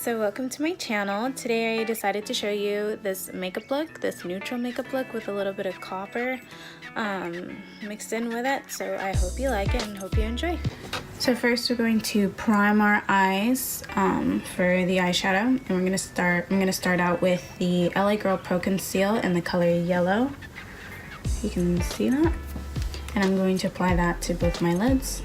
So welcome to my channel. Today I decided to show you this makeup look, this neutral makeup look with a little bit of copper mixed in with it. So I hope you like it and hope you enjoy. So first we're going to prime our eyes for the eyeshadow, and I'm gonna start out with the LA Girl Pro Conceal in the color yellow. You can see that. And I'm going to apply that to both my lids.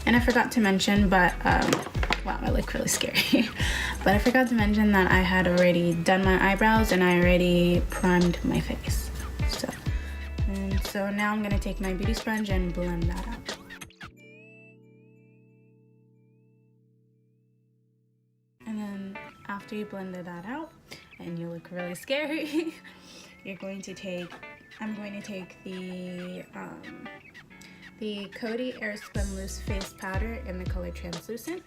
And I forgot to mention, but, wow, I look really scary. But I forgot to mention that I had already done my eyebrows and I already primed my face. So now I'm gonna take my beauty sponge and blend that out. And then after you blended that out, and you look really scary, I'm going to take the Coty Airspun Loose Face Powder in the color Translucent,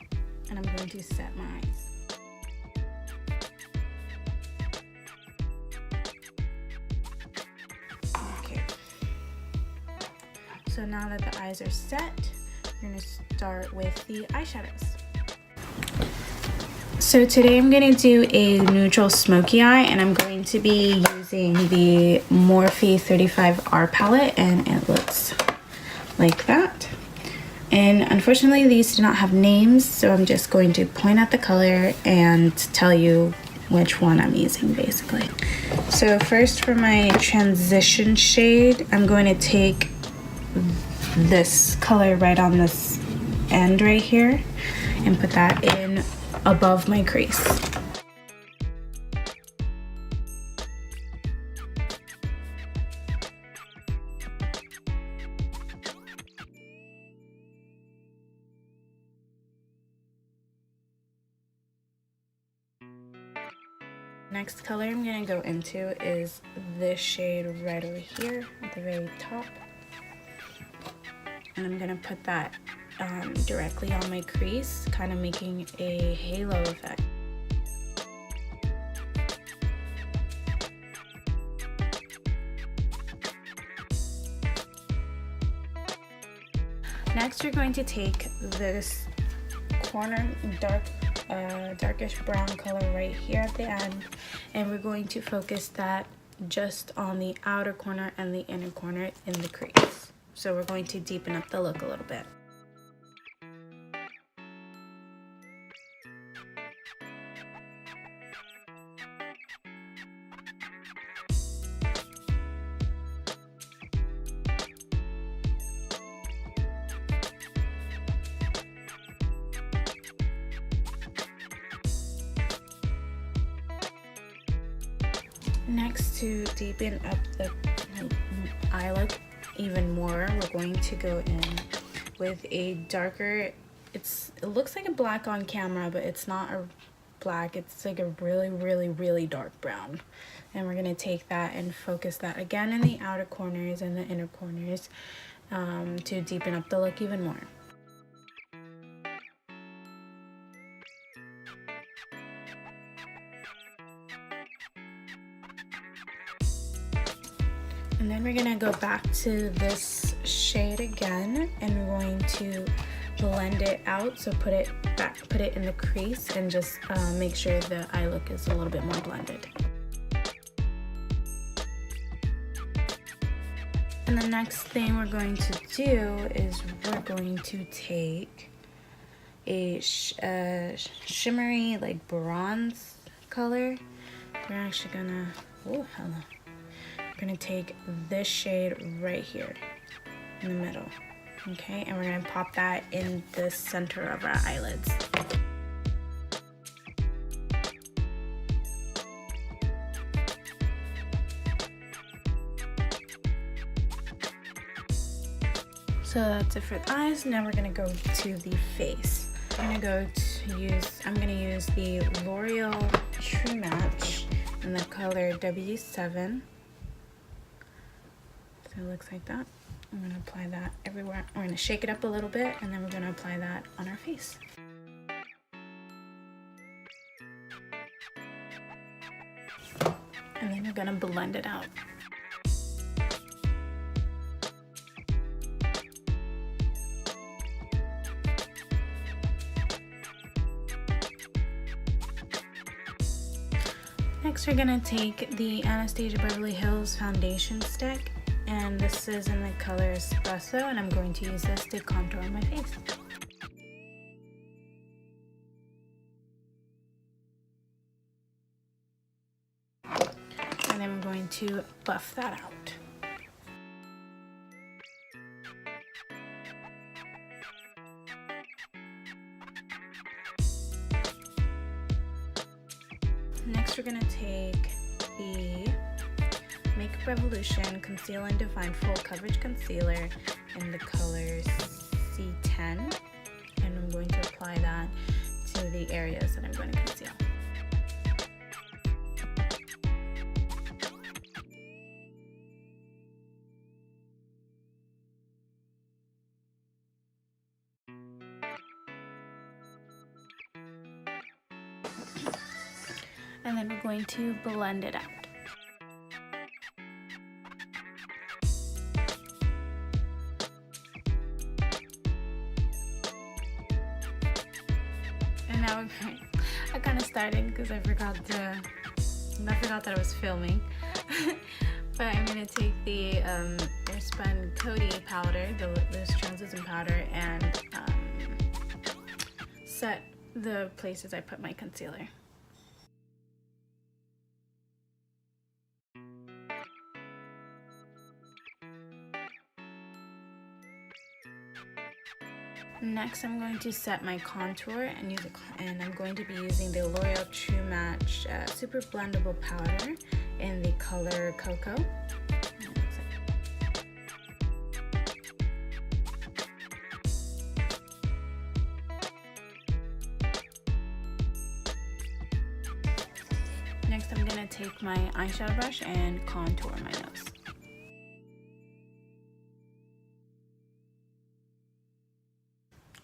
and I'm going to set my eyes. Okay. So now that the eyes are set, we're going to start with the eyeshadows. So today I'm going to do a neutral smoky eye, and I'm going to be using the Morphe 35R palette, and it looks like that. And unfortunately these do not have names, so I'm just going to point at the color and tell you which one I'm using basically. So first for my transition shade, I'm going to take this color right on this end right here and put that in above my crease. Next color I'm going to go into is this shade right over here at the very top. And I'm going to put that directly on my crease, kind of making a halo effect. Next you're going to take this corner darkish brown color right here at the end, and we're going to focus that just on the outer corner and the inner corner in the crease. So we're going to deepen up the look a little bit. Next, to deepen up the eye look even more, we're going to go in with a darker, it looks like a black on camera, but it's not a black, it's like a really dark brown. And we're going to take that and focus that again in the outer corners and the inner corners to deepen up the look even more. And then we're gonna go back to this shade again, and we're going to blend it out. So put it in the crease and just make sure the eye look is a little bit more blended. And the next thing we're going to do is we're going to take a shimmery like bronze color. We're actually gonna, oh hello. We're gonna take this shade right here in the middle, okay? And we're gonna pop that in the center of our eyelids. So that's it for the eyes. Now we're gonna go to the face. I'm gonna go I'm gonna use the L'Oreal True Match in the color W7. So it looks like that. I'm gonna apply that everywhere. We're gonna shake it up a little bit, and then we're gonna apply that on our face. And then we're gonna blend it out. Next, we're gonna take the Anastasia Beverly Hills foundation stick, and this is in the color Espresso, and I'm going to use this to contour my face. And then we're going to buff that out. Next, we're gonna take the Makeup Revolution Conceal and Define Full Coverage Concealer in the color C10, and I'm going to apply that to the areas that I'm going to conceal. And then we're going to blend it out. And now we're going, I kind of started because I forgot that I was filming. But I'm going to take the Airspun Coty powder, this translucent powder, and set the places I put my concealer. Next, I'm going to set my contour and I'm going to be using the L'Oreal True Match Super Blendable Powder in the color Cocoa. Next, I'm going to take my eyeshadow brush and contour my nose.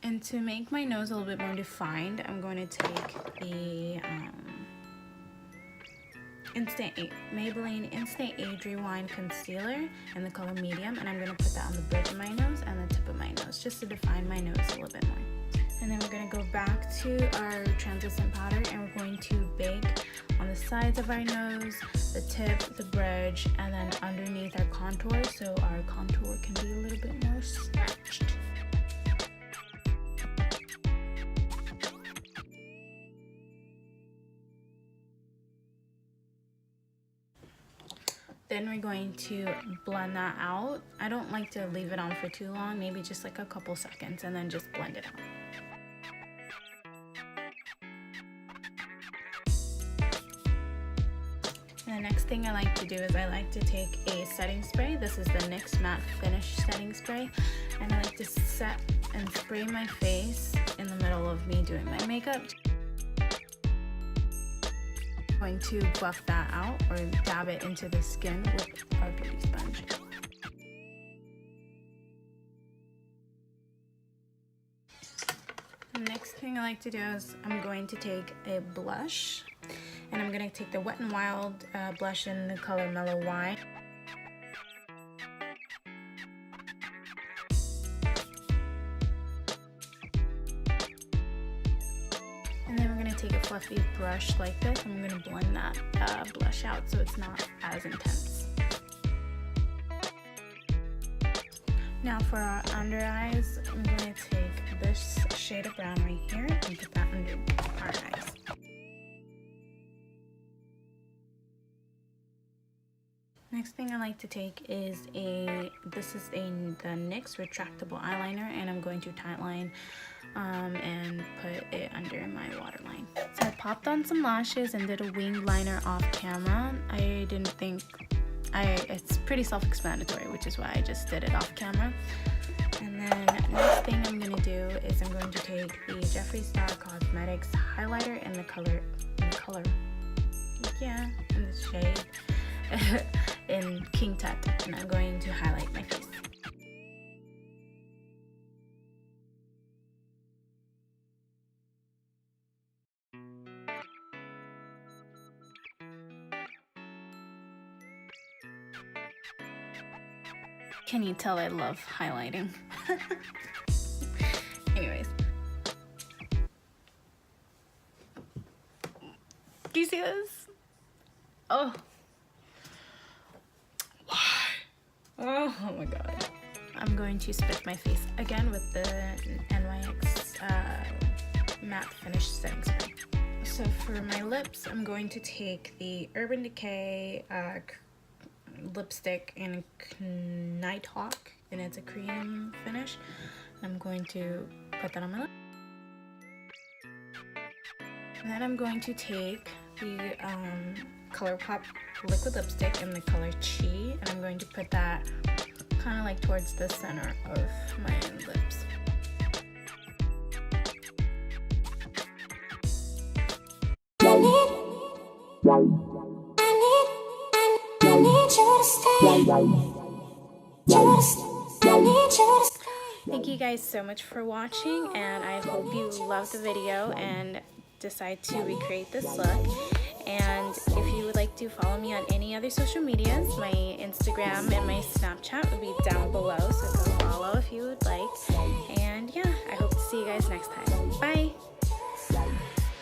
And to make my nose a little bit more defined, I'm going to take the Maybelline Instant Age Rewind Concealer in the color Medium, and I'm going to put that on the bridge of my nose and the tip of my nose, just to define my nose a little bit more. And then we're going to go back to our translucent powder, and we're going to bake on the sides of our nose, the tip, the bridge, and then underneath our contour, so our contour can be a little bit more stretched. Then we're going to blend that out. I don't like to leave it on for too long, maybe just like a couple seconds, and then just blend it out. And the next thing I like to do is I like to take a setting spray. This is the NYX Matte Finish Setting Spray, and I like to set and spray my face in the middle of me doing my makeup. Going to buff that out or dab it into the skin with our beauty sponge. The next thing I like to do is I'm going to take a blush, and I'm going to take the Wet n Wild blush in the color Mellow Wine. And then we're going to take a fluffy brush like this, and I'm going to blend that blush out so it's not as intense. Now for our under eyes, I'm going to take this shade of brown right here and put that under our eyes. Next thing I like to take is the NYX retractable eyeliner, and I'm going to tightline and put it under my waterline. So I popped on some lashes and did a winged liner off camera. It's pretty self-explanatory, which is why I just did it off camera. And then next thing I'm going to do is I'm going to take the Jeffree Star Cosmetics highlighter in the color, yeah, in the shade, in King Tut, and I'm going to highlight my face. Can you tell I love highlighting? Anyways. Do you see this? Oh. Why? Oh my god. I'm going to spit my face again with the NYX matte finish setting spray. So for my lips, I'm going to take the Urban Decay lipstick in Nighthawk, and it's a cream finish. I'm going to put that on my lip. And then I'm going to take the ColourPop liquid lipstick in the color Chi, and I'm going to put that kind of like towards the center of my lips. Thank you guys so much for watching, and I hope you loved the video and decide to recreate this look. And if you would like to follow me on any other social medias, my Instagram and my Snapchat would be down below, so go follow if you would like. And yeah, I hope to see you guys next time. Bye!